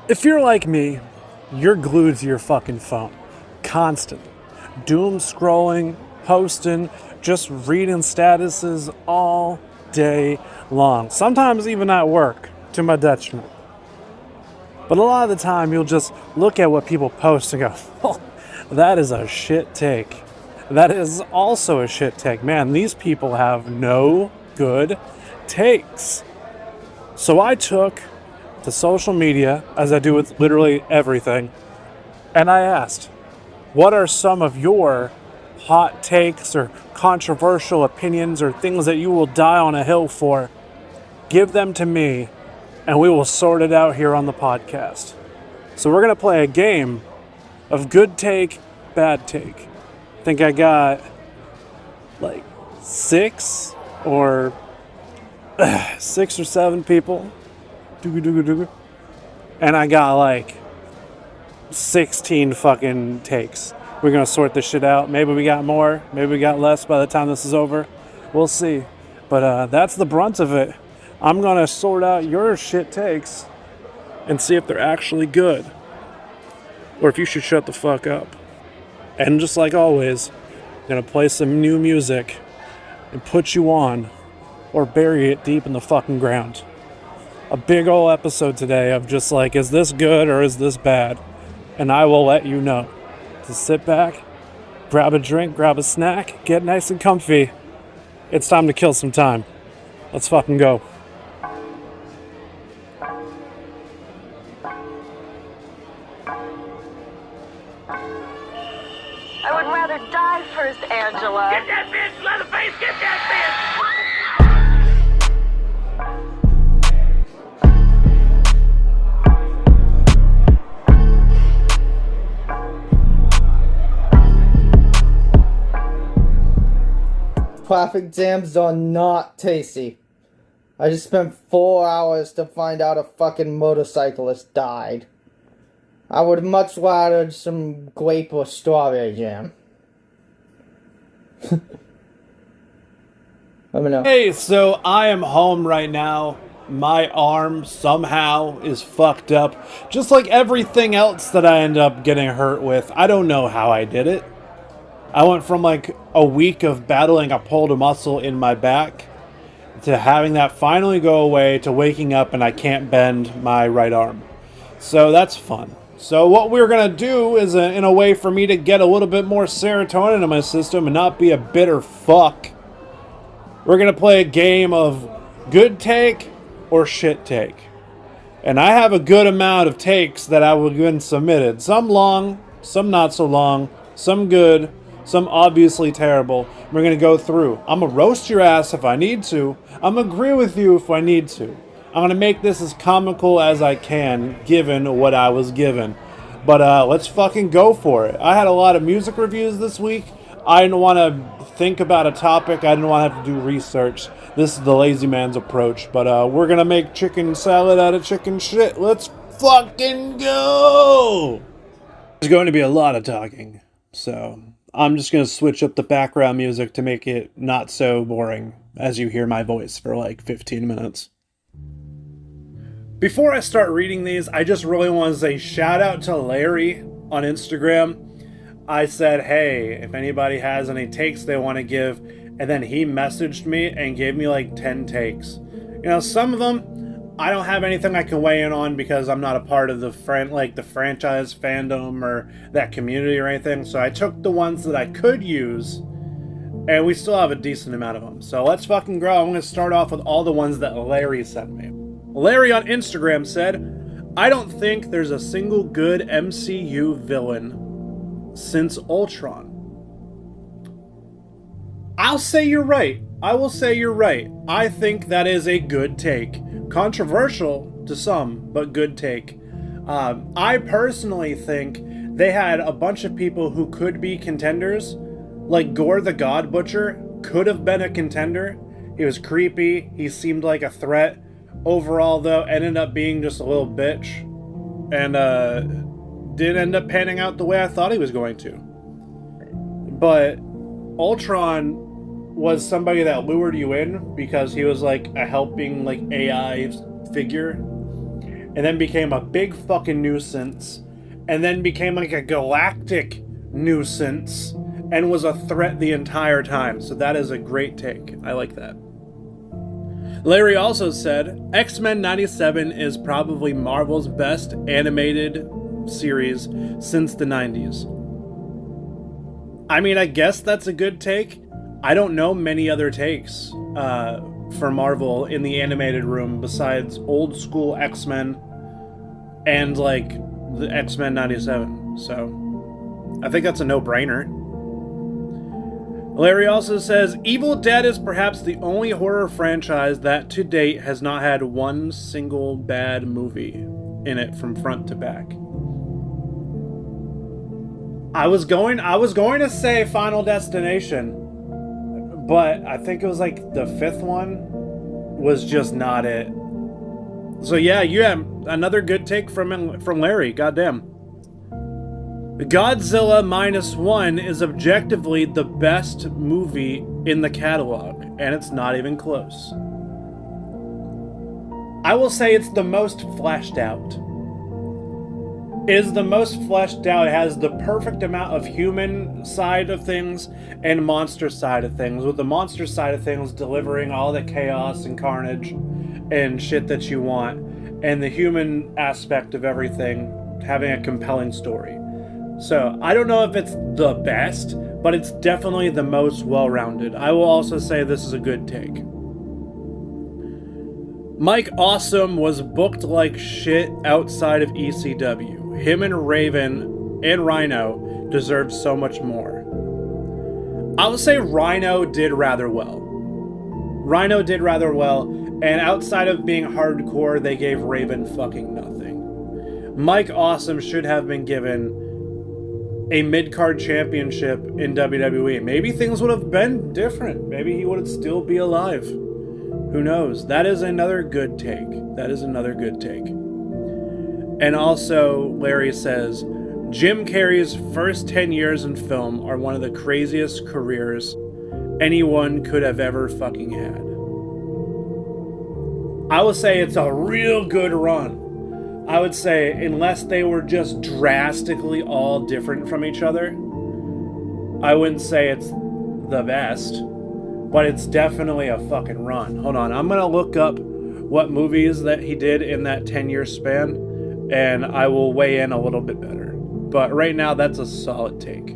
If you're like me, you're glued to your fucking phone. Constant. Doom scrolling, posting, just reading statuses all day long. Sometimes even at work, to my detriment. But a lot of the time, you'll just look at what people post and go, oh, that is a shit take. That is also a shit take. Man, these people have no good takes. So I took to social media, as I do with literally everything, and I asked, what are some of your hot takes or controversial opinions or things that you will die on a hill for? Give them to me, and we will sort it out here on the podcast. So we're going to play a game of good take, bad take. I think I got like six or 7 people. And I got like 16 fucking takes. We're going to sort this shit out. Maybe we got more. Maybe we got less by the time this is over. We'll see. But that's the brunt of it. I'm going to sort out your shit takes and see if they're actually good. Or if you should shut the fuck up. And just like always, I'm going to play some new music and put you on or bury it deep in the fucking ground. A big ol' episode today of just like, is this good or is this bad? And I will let you know. So sit back, grab a drink, grab a snack, get nice and comfy. It's time to kill some time. Let's fucking go. I would rather die first, Angela. Get that bitch, Leatherface! Get that bitch! Traffic jams are not tasty. I just spent 4 hours to find out a fucking motorcyclist died. I would much rather some grape or strawberry jam. Let me know. Hey, so I am home right now. My arm somehow is fucked up. Just like everything else that I end up getting hurt with. I don't know how I did it. I went from like a week of battling a pulled muscle in my back to having that finally go away to waking up and I can't bend my right arm. So that's fun. So what we're going to do is in a way for me to get a little bit more serotonin in my system and not be a bitter fuck. We're going to play a game of good take or shit take. And I have a good amount of takes that I will get submitted. Some long, some not so long, some good, some obviously terrible. We're going to go through. I'm going to roast your ass if I need to. I'm going to agree with you if I need to. I'm going to make this as comical as I can, given what I was given. But let's fucking go for it. I had a lot of music reviews this week. I didn't want to think about a topic. I didn't want to have to do research. This is the lazy man's approach. But we're going to make chicken salad out of chicken shit. Let's fucking go! There's going to be a lot of talking. So I'm just going to switch up the background music to make it not so boring as you hear my voice for like 15 minutes. Before I start reading these, I just really want to say shout out to Larry on Instagram. I said, hey, if anybody has any takes they want to give, and then he messaged me and gave me like 10 takes. You know, some of them I don't have anything I can weigh in on because I'm not a part of the franchise fandom or that community or anything. So I took the ones that I could use, and we still have a decent amount of them. So let's fucking grow. I'm going to start off with all the ones that Larry sent me. Larry on Instagram said, I don't think there's a single good MCU villain since Ultron. I'll say you're right. I will say you're right. I think that is a good take. Controversial to some, but good take. I personally think they had a bunch of people who could be contenders. Like Gore the God Butcher could have been a contender. He was creepy. He seemed like a threat. Overall, though, ended up being just a little bitch. And did end up panning out the way I thought he was going to. But Ultron was somebody that lured you in because he was like a helping like AI figure. and then became a big fucking nuisance, and then became like a galactic nuisance, and was a threat the entire time. So that is a great take. I like that. Larry also said, X-Men 97 is probably Marvel's best animated series since the 90s. I mean, I guess that's a good take. I don't know many other takes for Marvel in the animated room besides old school X-Men and like the X-Men 97. So I think that's a no-brainer. Larry also says, Evil Dead is perhaps the only horror franchise that to date has not had one single bad movie in it from front to back. I was going to say Final Destination, but I think it was like the fifth one was just not it. So yeah, another good take from Larry. Goddamn. Godzilla -1 is objectively the best movie in the catalog, and it's not even close. I will say it's the most fleshed out. It is the most fleshed out. It has the perfect amount of human side of things and monster side of things, with the monster side of things delivering all the chaos and carnage and shit that you want, and the human aspect of everything having a compelling story. So, I don't know if it's the best, but it's definitely the most well-rounded. I will also say this is a good take. Mike Awesome was booked like shit outside of ECW. Him and Raven and Rhino deserve so much more. I would say Rhino did rather well. And outside of being hardcore, they gave Raven fucking nothing. Mike Awesome should have been given a mid-card championship in WWE. Maybe things would have been different. Maybe he would still be alive. Who knows? That is another good take. And also, Larry says, Jim Carrey's first 10 years in film are one of the craziest careers anyone could have ever fucking had. I would say it's a real good run. I would say, unless they were just drastically all different from each other, I wouldn't say it's the best, but it's definitely a fucking run. Hold on, I'm gonna look up what movies that he did in that 10-year span, and I will weigh in a little bit better. But right now, that's a solid take.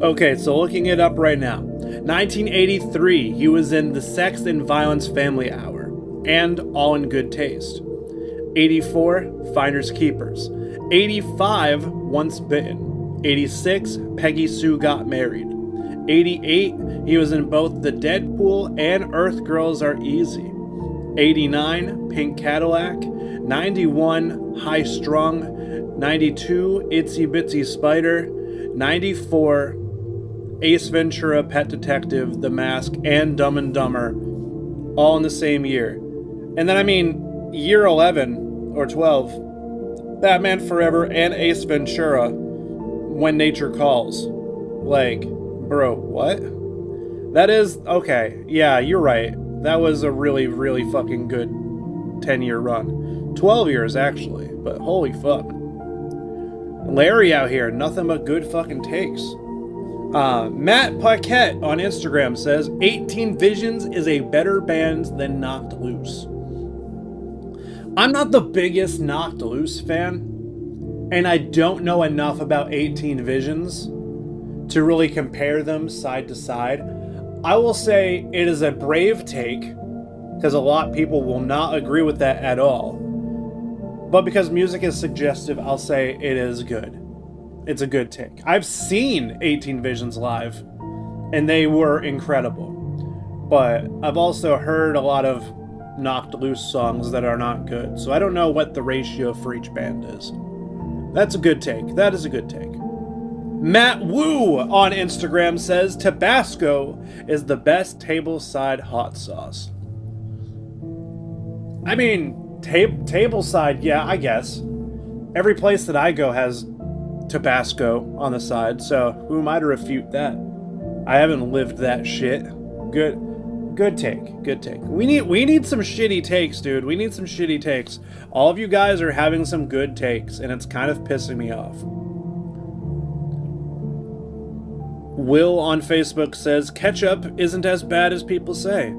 Okay, so looking it up right now. 1983, he was in The Sex and Violence Family Hour and All in Good Taste. 84, Finders Keepers. 85, Once Bitten. 86, Peggy Sue Got Married. 88, he was in both The Deadpool and Earth Girls Are Easy. 89, Pink Cadillac. 91, High Strung. 92, Itsy Bitsy Spider. 94, Ace Ventura, Pet Detective, The Mask, and Dumb and Dumber, all in the same year. And then, I mean, year 11 or 12, Batman Forever and Ace Ventura, When Nature Calls. Like, bro, what? That is, okay, yeah, you're right. That was a really, really fucking good 10-year run. 12 years, actually, but holy fuck. Larry out here, nothing but good fucking takes. Matt Paquette on Instagram says, 18 Visions is a better band than Knocked Loose. I'm not the biggest Knocked Loose fan, and I don't know enough about 18 Visions to really compare them side to side. I will say it is a brave take, because a lot of people will not agree with that at all. But because music is suggestive, I'll say it is good. It's a good take. I've seen 18 Visions live, and they were incredible. But I've also heard a lot of Knocked Loose songs that are not good, so I don't know what the ratio for each band is. That's a good take. That is a good take. Matt Woo on Instagram says, Tabasco is the best tableside hot sauce. I mean, tableside, yeah, I guess. Every place that I go has Tabasco on the side, so who am I to refute that? I haven't lived that shit. Good Good take. Good take. We need some shitty takes, dude. We need some shitty takes. All of you guys are having some good takes, and it's kind of pissing me off. Will on Facebook says, ketchup isn't as bad as people say.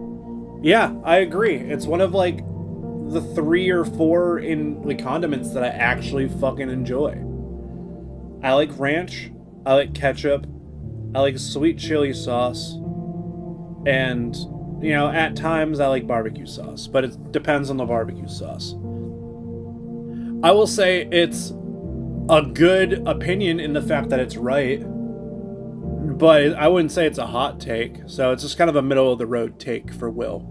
Yeah, I agree. It's one of, like, the 3 or 4 condiments that I actually fucking enjoy. I like ranch. I like ketchup. I like sweet chili sauce. And, you know, at times I like barbecue sauce. But it depends on the barbecue sauce. I will say it's a good opinion in the fact that it's right. But I wouldn't say it's a hot take. So it's just kind of a middle-of-the-road take for Will.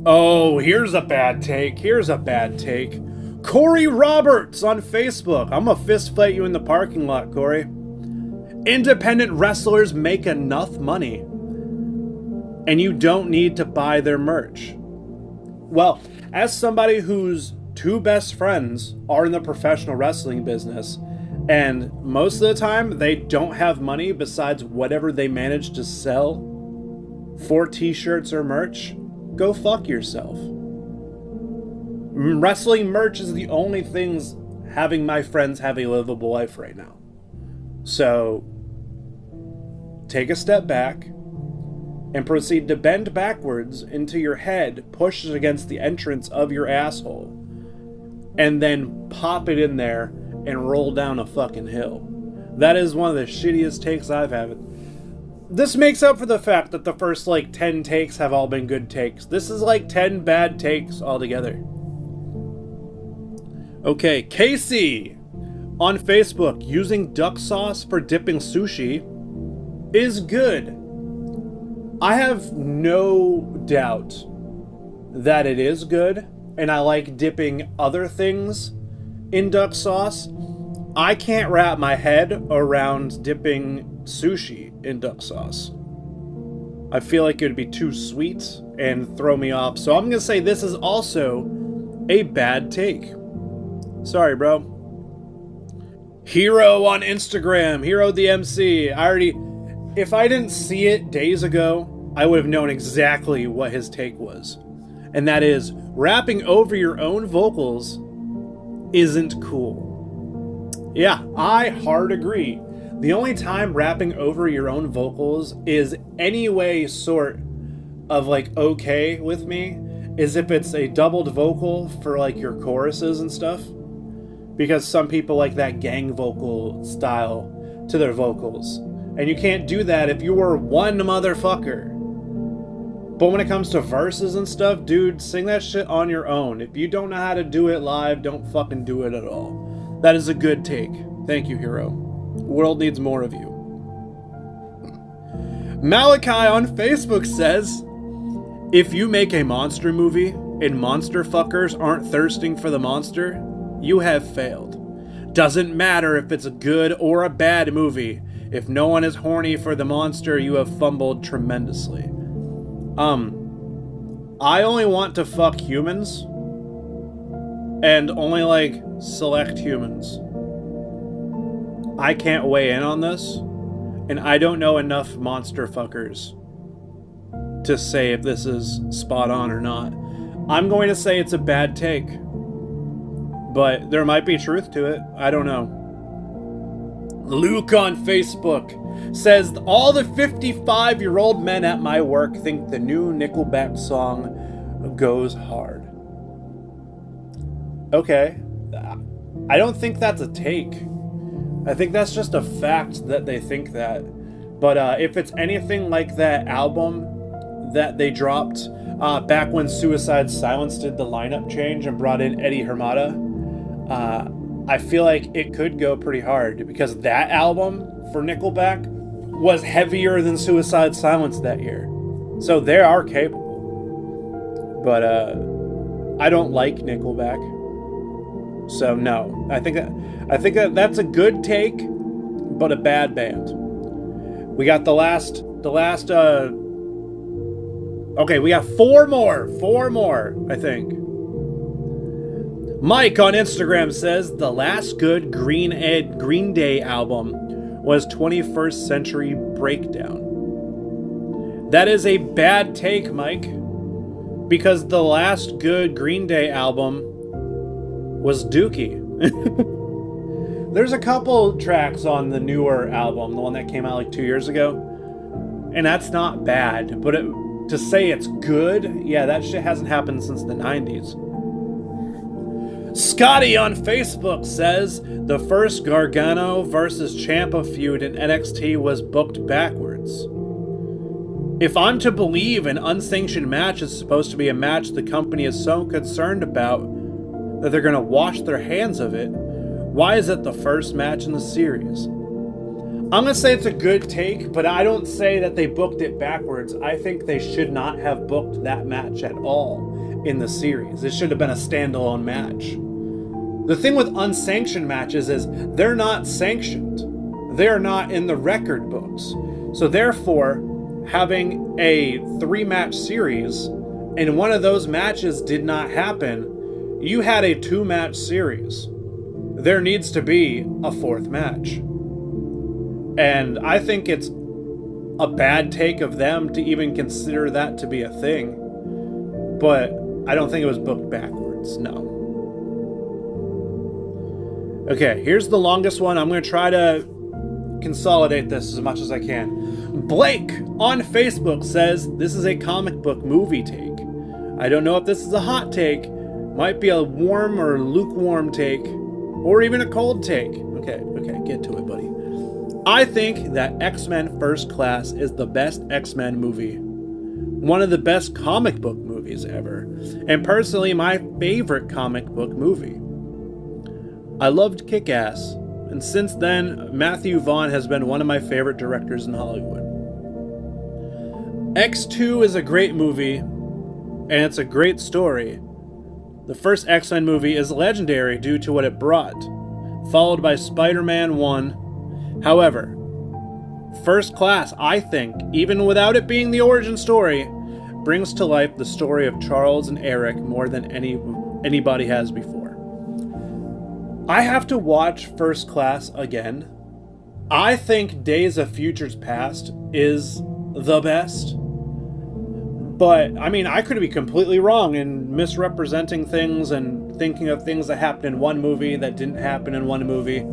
Oh, here's a bad take. Here's a bad take. Corey Roberts on Facebook. I'm gonna fist fight you in the parking lot, Corey. Independent wrestlers make enough money, and you don't need to buy their merch. Well, as somebody whose 2 best friends are in the professional wrestling business, and most of the time they don't have money besides whatever they manage to sell for t-shirts or merch, go fuck yourself. Wrestling merch is the only things having my friends have a livable life right now. So, take a step back and proceed to bend backwards until your head pushes against the entrance of your asshole, and then pop it in there and roll down a fucking hill. That is one of the shittiest takes I've had. This makes up for the fact that the first, 10 takes have all been good takes. This is 10 bad takes altogether. Okay, Casey on Facebook, using duck sauce for dipping sushi is good. I have no doubt that it is good, and I like dipping other things in duck sauce. I can't wrap my head around dipping sushi in duck sauce. I feel like it would be too sweet and throw me off. So I'm going to say this is also a bad take. Sorry, bro. Hero on Instagram, Hero the MC. If I didn't see it days ago, I would have known exactly what his take was. And that is, rapping over your own vocals isn't cool. Yeah, I hard agree. The only time rapping over your own vocals is any way sort of okay with me is if it's a doubled vocal for your choruses and stuff. Because some people like that gang vocal style to their vocals. And you can't do that if you were one motherfucker. But when it comes to verses and stuff, dude, sing that shit on your own. If you don't know how to do it live, don't fucking do it at all. That is a good take. Thank you, Hero. The world needs more of you. Malachi on Facebook says, if you make a monster movie and monster fuckers aren't thirsting for the monster, you have failed. Doesn't matter if it's a good or a bad movie. If no one is horny for the monster, you have fumbled tremendously. I only want to fuck humans. And only, select humans. I can't weigh in on this. And I don't know enough monster fuckers to say if this is spot on or not. I'm going to say it's a bad take. But there might be truth to it. I don't know. Luke on Facebook says, all the 55-year-old men at my work think the new Nickelback song goes hard. Okay. I don't think that's a take. I think that's just a fact that they think that. But if it's anything like that album that they dropped back when Suicide Silence did the lineup change and brought in Eddie Hermata, I feel like it could go pretty hard because that album for Nickelback was heavier than Suicide Silence that year. So they are capable. But I don't like Nickelback. So no. I think that that's a good take, but a bad band. We got the last okay, we got four more, I think. Mike on Instagram says, the last good Green Day album was 21st Century Breakdown. That is a bad take, Mike. Because the last good Green Day album was Dookie. There's a couple tracks on the newer album, the one that came out like 2 years ago, and that's not bad. But to say it's good, yeah, that shit hasn't happened since the 90s. Scotty on Facebook says the first Gargano versus Ciampa feud in NXT was booked backwards. If I'm to believe an unsanctioned match is supposed to be a match the company is so concerned about that they're going to wash their hands of it, why is it the first match in the series? I'm going to say it's a good take, but I don't say that they booked it backwards. I think they should not have booked that match at all in the series. It should have been a standalone match. The thing with unsanctioned matches is they're not sanctioned. They're not in the record books. So therefore, having a 3-match series and one of those matches did not happen, you had a 2-match series. There needs to be a 4th match. And I think it's a bad take of them to even consider that to be a thing. But I don't think it was booked backwards, no. Okay, here's the longest one. I'm going to try to consolidate this as much as I can. Blake on Facebook says this is a comic book movie take. I don't know if this is a hot take, might be a warm or lukewarm take, or even a cold take. Okay, get to it, buddy. I think that X-Men First Class is the best X-Men movie. One of the best comic book movies ever. And personally, my favorite comic book movie. I loved Kick-Ass, and since then, Matthew Vaughn has been one of my favorite directors in Hollywood. X2 is a great movie, and it's a great story. The first X-Men movie is legendary due to what it brought, followed by Spider-Man 1. However, First Class, I think, even without it being the origin story, brings to life the story of Charles and Eric more than anybody has before. I have to watch First Class again. I think Days of Futures Past is the best. But, I mean, I could be completely wrong in misrepresenting things and thinking of things that happened in one movie that didn't happen in one movie.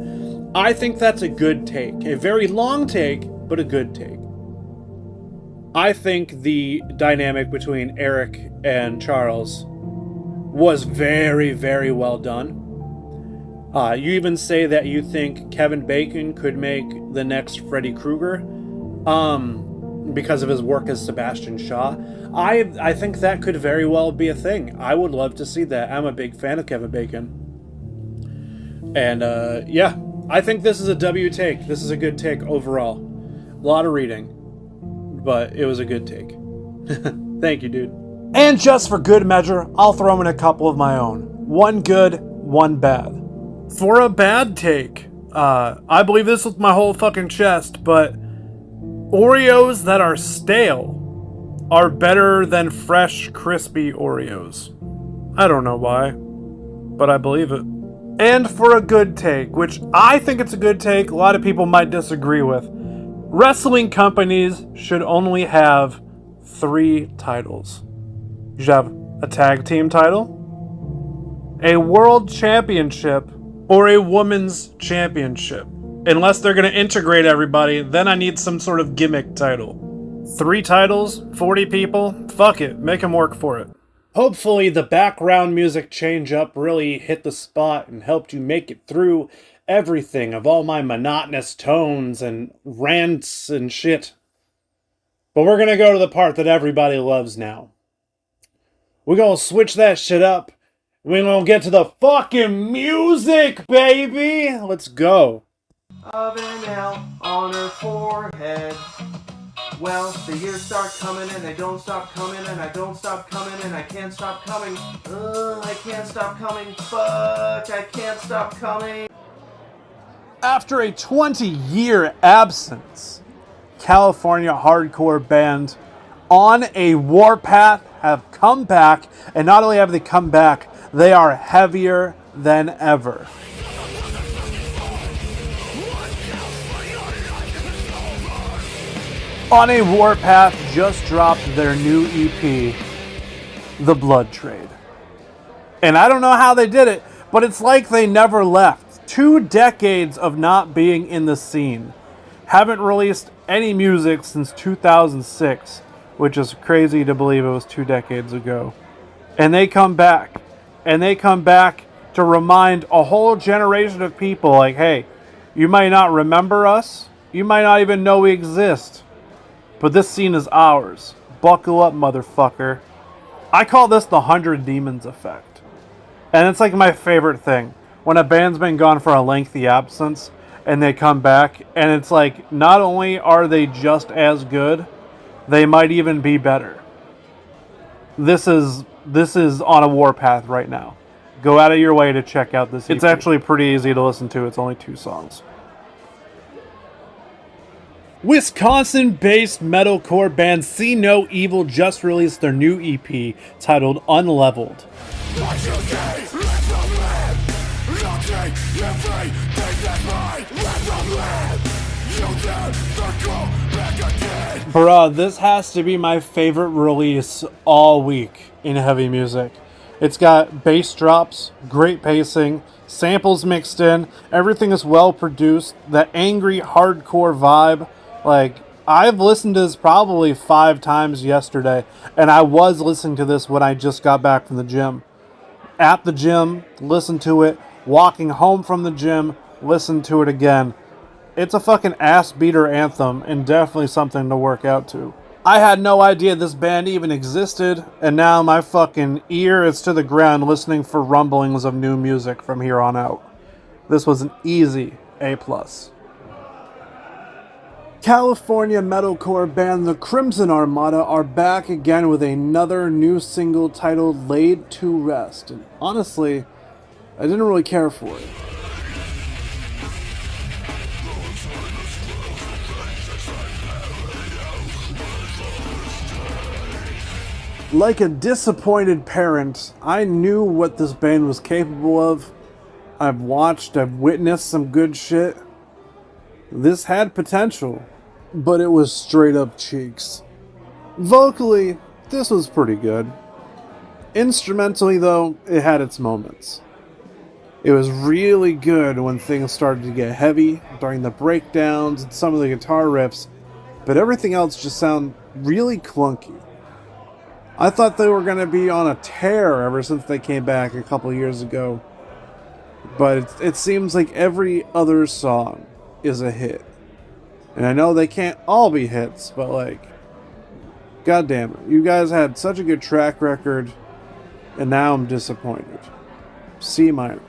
I think that's a good take. A very long take, but a good take. I think the dynamic between Eric and Charles was very, very well done. You even say that you think Kevin Bacon could make the next Freddy Krueger because of his work as Sebastian Shaw. I think that could very well be a thing. I would love to see that. I'm a big fan of Kevin Bacon. And yeah, I think this is a W take. This is a good take overall. A lot of reading, but it was a good take. Thank you, dude. And just for good measure, I'll throw in a couple of my own. One good, one bad. For a bad take, I believe this with my whole fucking chest, but Oreos that are stale are better than fresh, crispy Oreos. I don't know why, but I believe it. And for a good take, which I think it's a good take, a lot of people might disagree with. Wrestling companies should only have 3 titles. You should have a tag team title, a world championship, or a women's championship. Unless they're going to integrate everybody, then I need some sort of gimmick title. 3 titles, 40 people, fuck it, make them work for it. Hopefully the background music change up really hit the spot and helped you make it through everything of all my monotonous tones and rants and shit. But we're going to go to the part that everybody loves now. We're going to switch that shit up. We're going to get to the fucking music, baby! Let's go. Of an L on her forehead. Well, the years start coming and they don't stop coming and I don't stop coming and I can't stop coming. I can't stop coming. Fuck, I can't stop coming. After a 20-year absence, California hardcore band On a Warpath have come back, and not only have they come back, they are heavier than ever. On a Warpath just dropped their new EP, The Blood Trade. And I don't know how they did it, but it's like they never left. 2 decades of not being in the scene. Haven't released any music since 2006, which is crazy to believe it was 2 decades ago. And they come back. And they come back to remind a whole generation of people, like, hey, you might not remember us. You might not even know we exist. But this scene is ours. Buckle up, motherfucker. I call this the 100 Demons effect. And it's like my favorite thing. When a band's been gone for a lengthy absence and they come back, and it's like, not only are they just as good, they might even be better. This is on a warpath right now. Go out of your way to check out this EP. It's actually pretty easy to listen to. It's only 2 songs. Wisconsin-based metalcore band See No Evil just released their new EP titled Unleveled. Bruh, this has to be my favorite release all week in heavy music. It's got bass drops, great pacing, samples mixed in, everything is well produced, that angry hardcore vibe. Like, I've listened to this probably 5 times yesterday, and I was listening to this when I just got back from the gym. At the gym, listen to it. Walking home from the gym, listen to it again. It's a fucking ass beater anthem, and definitely something to work out to. I had no idea this band even existed, and now my fucking ear is to the ground listening for rumblings of new music from here on out. This was an easy A+. California metalcore band The Crimson Armada are back again with another new single titled Laid to Rest. And honestly, I didn't really care for it. Like a disappointed parent, I knew what this band was capable of. I've witnessed some good shit. This had potential, but it was straight up cheeks. Vocally, this was pretty good. Instrumentally, though, it had its moments. It was really good when things started to get heavy, during the breakdowns and some of the guitar riffs, but everything else just sounded really clunky. I thought they were going to be on a tear ever since they came back a couple years ago, but it seems like every other song is a hit. And I know they can't all be hits, but like, god damn it, you guys had such a good track record, and now I'm disappointed. C-. And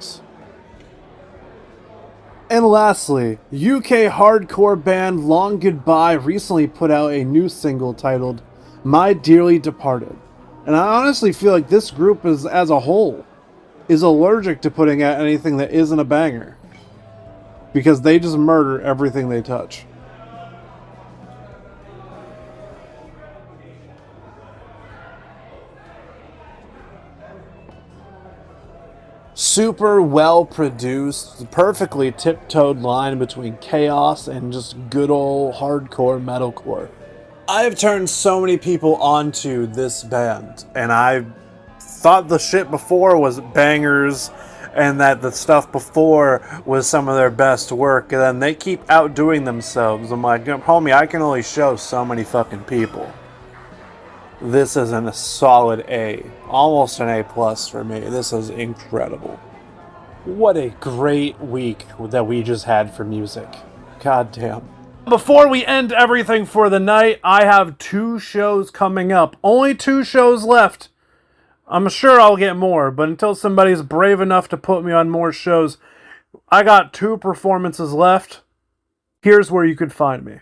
lastly, UK hardcore band Long Goodbye recently put out a new single titled My Dearly Departed. And I honestly feel like this group as a whole is allergic to putting out anything that isn't a banger, because they just murder everything they touch. Super well produced, perfectly tiptoed line between chaos and just good old hardcore metalcore. I've turned so many people onto this band, and I thought the shit before was bangers and that the stuff before was some of their best work, and then they keep outdoing themselves. I'm like, homie, I can only show so many fucking people. This is a solid A, almost an A+ for me. This is incredible. What a great week that we just had for music. God damn. Before we end everything for the night, I have 2 shows coming up. Only 2 shows left. I'm sure I'll get more, but until somebody's brave enough to put me on more shows, I got 2 performances left. Here's where you could find me.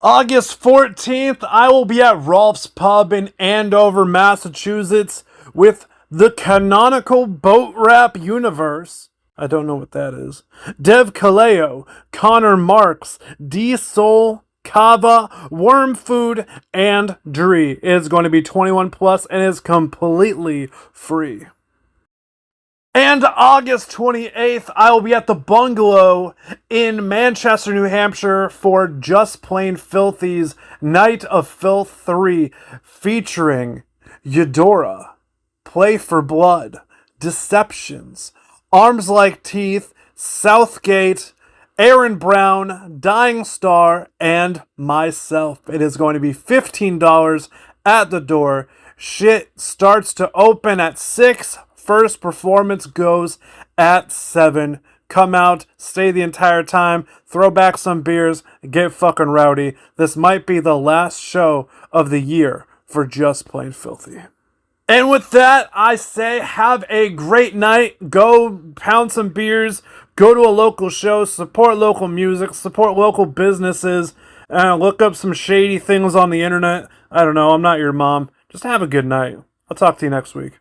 August 14th, I will be at Rolf's Pub in Andover, Massachusetts with the Canonical Boat Rap Universe. I don't know what that is. Dev Kaleo, Connor Marks, D Soul, Kava, Worm Food, and Dree. It is going to be 21 plus and is completely free. And August 28th, I will be at the Bungalow in Manchester, New Hampshire for Just Plain Filthy's Night of Filth 3, featuring Eudora, Play for Blood, Deceptions, Arms Like Teeth, Southgate, Aaron Brown, Dying Star, and myself. It is going to be $15 at the door. Shit starts to open at 6. First performance goes at 7. Come out, stay the entire time, throw back some beers, get fucking rowdy. This might be the last show of the year for Just Plain Filthy. And with that, I say have a great night. Go pound some beers, go to a local show, support local music, support local businesses, look up some shady things on the internet. I don't know, I'm not your mom. Just have a good night. I'll talk to you next week.